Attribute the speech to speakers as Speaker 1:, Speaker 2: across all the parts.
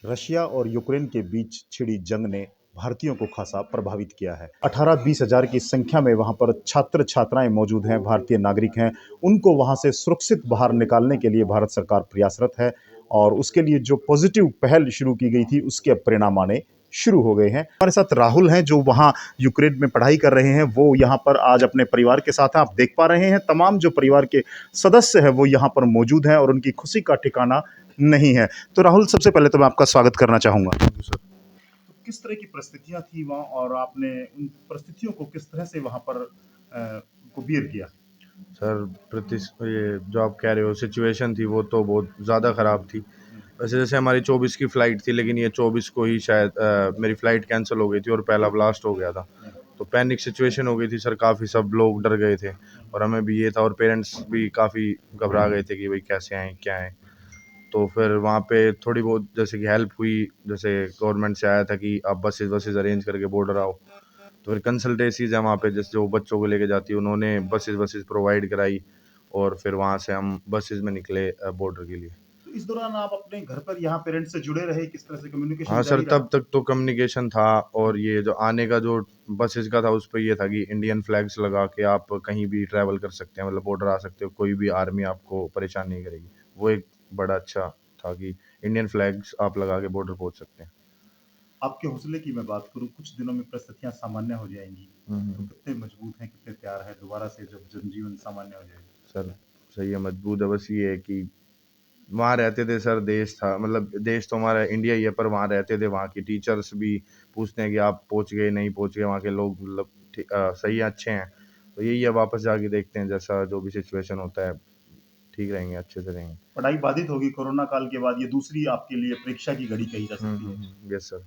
Speaker 1: Russia और Ukraine के बीच छिड़ी जंग ने भारतीयों को खासा प्रभावित किया है। 18-20 हजार की संख्या में वहां पर छात्र छात्राएं मौजूद हैं, भारतीय नागरिक हैं। उनको वहां से सुरक्षित बाहर निकालने के लिए भारत सरकार प्रयासरत है और उसके लिए जो पॉजिटिव पहल शुरू की गई थी उसके अब परिणाम आने शुरू हो गए हैं। हमारे साथ राहुल हैं जो वहां यूक्रेन में पढ़ाई कर रहे हैं। वो यहाँ पर आज अपने परिवार के साथ हैं। आप देख पा रहे हैं तमाम जो परिवार के सदस्य हैं वो यहाँ पर मौजूद हैं और उनकी खुशी का ठिकाना नहीं है। तो राहुल, सबसे पहले तो मैं आपका स्वागत करना चाहूंगा। तो किस तरह की परिस्थितियां थी वहां और आपने उन परिस्थितियों को किस तरह से वहां पर को बियर किया?
Speaker 2: सर, ये जो आप कह रहे हो सिचुएशन थी वो तो बहुत ज़्यादा ख़राब थी। वैसे जैसे हमारी 24 की फ़्लाइट थी, लेकिन ये 24 को ही शायद मेरी फ़्लाइट कैंसिल हो गई थी और पहला ब्लास्ट हो गया था। तो पैनिक सिचुएशन हो गई थी सर, काफ़ी सब लोग डर गए थे और हमें भी ये था और पेरेंट्स भी काफ़ी घबरा गए थे कि भाई कैसे आएँ, क्या आएँ। तो फिर वहाँ पे थोड़ी बहुत जैसे कि हेल्प हुई, जैसे गवर्नमेंट से आया था कि आप बसेज़ वसेज़ अरेंज करके बॉर्डर आओ। तो फिर कंसल्टेंसीज़ हैं वहाँ पे, जैसे जो बच्चों को लेके जाती है, उन्होंने बसेज़ वसेज़ प्रोवाइड कराई और फिर वहाँ से हम बसेज़ में निकले बॉर्डर के लिए।
Speaker 1: तो इस दौरान आप अपने घर पर यहाँ पेरेंट्स से जुड़े रहे, किस तरह से कम्युनिकेशन
Speaker 2: हाँ सर,
Speaker 1: जारी रहा?
Speaker 2: तब तक तो कम्युनिकेशन था और ये जो आने का जो बसेज़ का था उस पे ये था कि इंडियन फ्लैग्स लगा के आप कहीं भी ट्रैवल कर सकते हैं, मतलब बॉर्डर आ सकते हो, कोई भी आर्मी आपको परेशान नहीं करेगी। वो एक बड़ा अच्छा था कि इंडियन फ्लैग्स आप लगा के बॉर्डर पहुँच सकते हैं।
Speaker 1: आपके हौसले की मैं बात करूं, कुछ दिनों में परिस्थितियां सामान्य हो जाएंगी, तो
Speaker 2: हम्म।
Speaker 1: कितने मजबूत हैं, कितने तैयार हैं दोबारा से जब जनजीवन सामान्य हो जाएगा?
Speaker 2: सर, सही है, मजबूत है। बस ये है कि वहाँ रहते थे सर, देश था, मतलब देश तो हमारा इंडिया ही है, पर वहाँ रहते थे, वहाँ की टीचर्स भी पूछते हैं कि आप पहुँच गए, नहीं पहुँच गए, वहाँ के लोग मतलब सही है, अच्छे हैं। तो यही है, वापस जाके देखते हैं, जैसा जो भी सिचुएशन होता है ठीक रहेंगे, अच्छे से रहेंगे।
Speaker 1: पढ़ाई बाधित होगी कोरोना काल के बाद, ये दूसरी आपके लिए परीक्षा की घड़ी कही जा सकती है।
Speaker 2: Yes sir.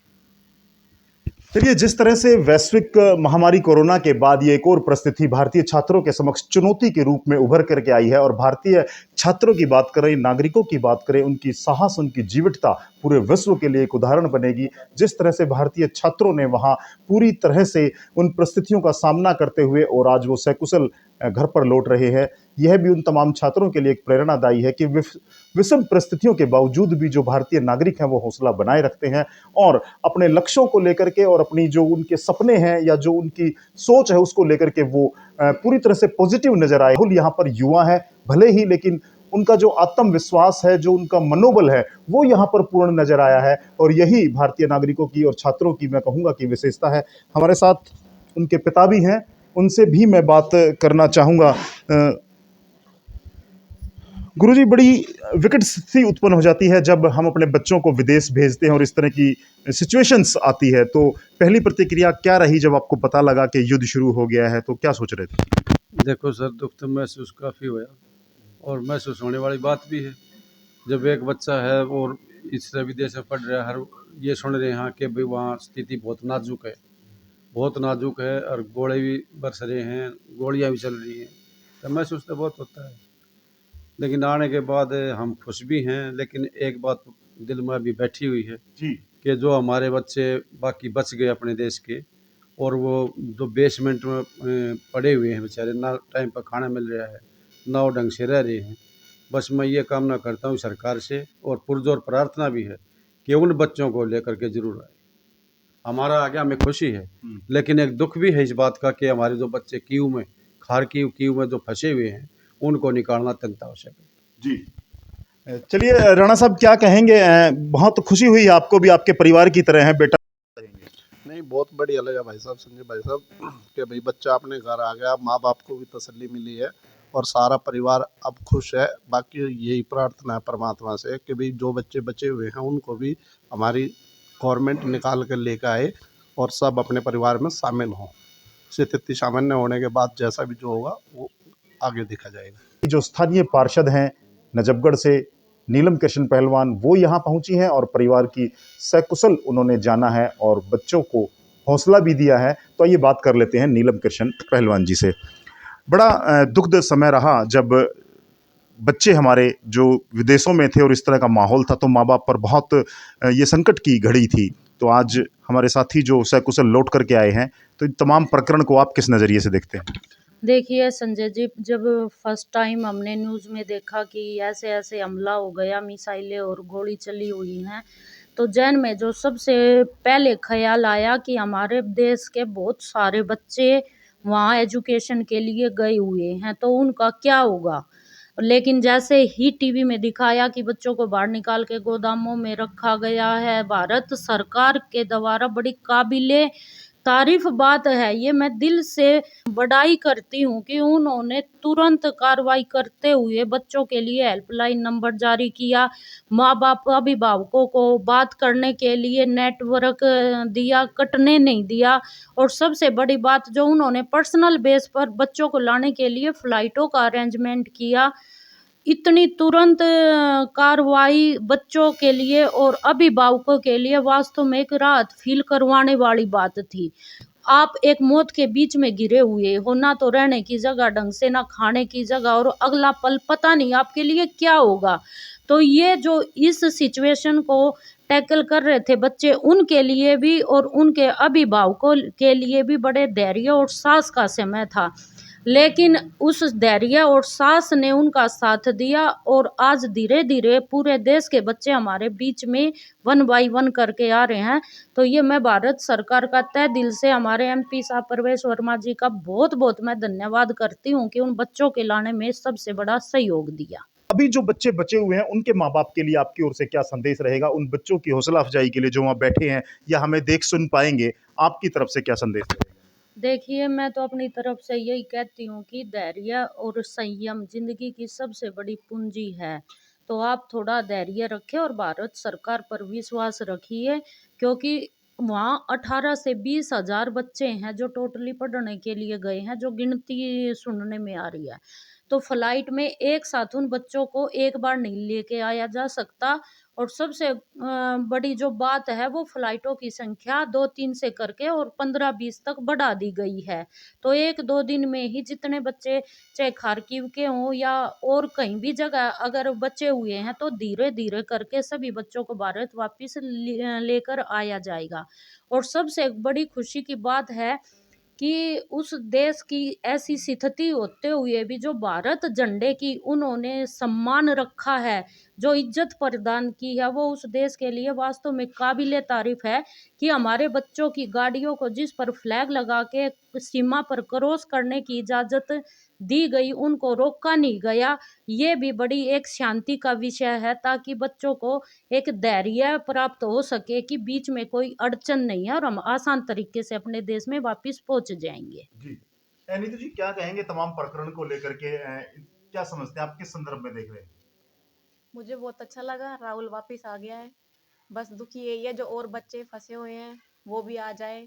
Speaker 1: चलिए, जिस तरह से वैश्विक महामारी कोरोना के बाद ये एक और परिस्थिति भारतीय छात्रों के समक्ष चुनौती के रूप में उभर करके आई है और भारतीय छात्रों की बात करें, नागरिकों की बात करें, उनकी साहस, उनकी जीवटता पूरे विश्व के लिए एक उदाहरण बनेगी। जिस तरह से भारतीय छात्रों ने वहां पूरी तरह से उन परिस्थितियों का सामना करते हुए और आज वो सकुशल घर पर लौट रहे हैं, यह भी उन तमाम छात्रों के लिए एक प्रेरणादायी है कि विषम परिस्थितियों के बावजूद भी जो भारतीय नागरिक हैं वो हौसला बनाए रखते हैं और अपने लक्ष्यों को लेकर के और अपनी जो उनके सपने हैं या जो उनकी सोच है उसको लेकर के वो पूरी तरह से पॉजिटिव नजर आए। राहुल यहाँ पर युवा है भले ही, लेकिन उनका जो आत्मविश्वास है, जो उनका मनोबल है, वो यहाँ पर पूर्ण नजर आया है और यही भारतीय नागरिकों की और छात्रों की मैं कहूंगा कि विशेषता है। हमारे साथ उनके पिता भी हैं, उनसे भी मैं बात करना चाहूंगा। गुरुजी, बड़ी विकट स्थिति उत्पन्न हो जाती है जब हम अपने बच्चों को विदेश भेजते हैं और इस तरह की सिचुएशंस आती है, तो पहली प्रतिक्रिया क्या रही जब आपको पता लगा कि युद्ध शुरू हो गया है? तो क्या सोच रहे थे?
Speaker 3: देखो सर, दुख तो महसूस काफ़ी हुआ और महसूस होने वाली बात भी है। जब एक बच्चा है और इस तरह विदेश में पढ़ रहा है, हर ये सुन रहे हैं कि भाई वहाँ स्थिति बहुत नाजुक है, बहुत नाजुक है और गोले भी बरस रहे हैं, गोलियाँ भी चल रही हैं, तो महसूस तो बहुत होता है। लेकिन आने के बाद हम खुश भी हैं, लेकिन एक बात दिल में अभी बैठी हुई है
Speaker 1: जी।
Speaker 3: कि जो हमारे बच्चे बाकी बच गए अपने देश के और वो जो बेसमेंट में पड़े हुए हैं बेचारे, ना टाइम पर खाना मिल रहा है, ना वो ढंग से रह रहे हैं। बस मैं ये कामना करता हूँ सरकार से और पुरजोर प्रार्थना भी है कि उन बच्चों को लेकर के ज़रूर आए। हमारा आगे हमें खुशी है, लेकिन एक दुख भी है इस बात का कि हमारे जो बच्चे कीव में, कीव में जो फंसे हुए हैं, उनको निकालना अत्यंत आवश्यक है।
Speaker 1: जी। चलिए, राणा साहब क्या कहेंगे? बहुत खुशी हुई आपको भी, आपके परिवार की तरह है बेटा।
Speaker 4: नहीं, बहुत बढ़िया लगा भाई साहब, संजय भाई साहब कि भाई बच्चा अपने घर आ गया, माँ बाप को भी तसल्ली मिली है और सारा परिवार अब खुश है। बाकी यही प्रार्थना है परमात्मा से कि भाई जो बच्चे बचे हुए हैं उनको भी हमारी गवर्नमेंट निकाल कर लेकर आए और सब अपने परिवार में शामिल हों। स्थिति सामान्य होने के बाद जैसा भी जो होगा वो आगे देखा जाएगा।
Speaker 1: जो स्थानीय पार्षद हैं नजफगढ़ से, नीलम कृष्ण पहलवान, वो यहाँ पहुंची हैं और परिवार की सकुशल उन्होंने जाना है और बच्चों को हौसला भी दिया है। तो ये बात कर लेते हैं नीलम कृष्ण पहलवान जी से। बड़ा दुखद समय रहा जब बच्चे हमारे जो विदेशों में थे और इस तरह का माहौल था, तो माँ बाप पर बहुत ये संकट की घड़ी थी। तो आज हमारे साथी जो सकुशल लौट करके आए हैं, तो इन तमाम प्रकरण को आप किस नज़रिए से देखते हैं?
Speaker 5: देखिए संजय जी, जब फर्स्ट टाइम हमने न्यूज़ में देखा कि ऐसे ऐसे हमला हो गया, मिसाइलें और गोली चली हुई हैं, तो जैन में जो सबसे पहले ख़्याल आया कि हमारे देश के बहुत सारे बच्चे वहाँ एजुकेशन के लिए गए हुए हैं, तो उनका क्या होगा? लेकिन जैसे ही टीवी में दिखाया कि बच्चों को बाहर निकाल के गोदामों में रखा गया है, भारत सरकार के द्वारा बड़ी काबिले तारीफ बात है। ये मैं दिल से बड़ाई करती हूँ कि उन्होंने तुरंत कार्रवाई करते हुए बच्चों के लिए हेल्पलाइन नंबर जारी किया, माँ बाप अभिभावकों को बात करने के लिए नेटवर्क दिया, कटने नहीं दिया, और सबसे बड़ी बात जो उन्होंने पर्सनल बेस पर बच्चों को लाने के लिए फ्लाइटों का अरेंजमेंट किया। इतनी तुरंत कार्रवाई बच्चों के लिए और अभिभावकों के लिए वास्तव में एक राहत फील करवाने वाली बात थी। आप एक मौत के बीच में घिरे हुए हो, ना तो रहने की जगह ढंग से, ना खाने की जगह, और अगला पल पता नहीं आपके लिए क्या होगा। तो ये जो इस सिचुएशन को टैकल कर रहे थे बच्चे, उनके लिए भी और उनके अभिभावकों के लिए भी बड़े धैर्य और साहस का समय था। लेकिन उस धैर्य और साहस ने उनका साथ दिया, और आज धीरे-धीरे पूरे देश के बच्चे हमारे बीच में वन बाय वन करके आ रहे हैं। तो ये मैं भारत सरकार का तहे दिल से, हमारे एमपी साहब प्रवेश वर्मा जी का बहुत-बहुत मैं धन्यवाद करती हूँ कि उन बच्चों के लाने में सबसे बड़ा सहयोग दिया।
Speaker 1: अभी जो बच्चे बचे हुए हैं, उनके माँ-बाप के लिए आपकी ओर से क्या संदेश रहेगा? उन बच्चों की हौसला अफ़ज़ाई के लिए जो वहाँ बैठे हैं या हमें देख सुन पाएँगे, आपकी तरफ से क्या संदेश रहेगा?
Speaker 5: देखिए, मैं तो अपनी तरफ से यही कहती हूँ कि धैर्य और संयम ज़िंदगी की सबसे बड़ी पूँजी है। तो आप थोड़ा धैर्य रखें और भारत सरकार पर विश्वास रखिए, क्योंकि वहाँ 18 से 20 हज़ार बच्चे हैं जो टोटली पढ़ने के लिए गए हैं, जो गिनती सुनने में आ रही है। तो फ्लाइट में एक साथ उन बच्चों को एक बार नहीं लेके आया जा सकता, और सबसे बड़ी जो बात है वो फ्लाइटों की संख्या 2-3 से करके और 15-20 तक बढ़ा दी गई है। तो 1-2 दिन में ही जितने बच्चे, चाहे खार्किव के हों या और कहीं भी जगह अगर बचे हुए हैं, तो धीरे-धीरे करके सभी बच्चों को भारत वापस लेकर आया जाएगा। और सबसे बड़ी खुशी की बात है कि उस देश की ऐसी स्थिति होते हुए भी जो भारत झंडे की उन्होंने सम्मान रखा है, जो इज्जत प्रदान की है, वो उस देश के लिए वास्तव में काबिले तारीफ है कि हमारे बच्चों की गाड़ियों को जिस पर फ्लैग लगा के सीमा पर क्रॉस करने की इजाज़त दी गई, उनको रोका नहीं गया। ये भी बड़ी एक शांति का विषय है, ताकि बच्चों को एक धैर्य प्राप्त हो सके कि बीच में कोई अड़चन नहीं है और हम आसान तरीके से अपने देश में वापस पहुंच जाएंगे।
Speaker 1: जी। नीतू जी क्या कहेंगे तमाम प्रकरण को लेकर के क्या समझते हैं आप किस संदर्भ में देख रहे हैं?
Speaker 6: मुझे बहुत अच्छा लगा, राहुल वापिस आ गया है। बस दुखी यही है जो और बच्चे फंसे हुए हैं वो भी आ जाए।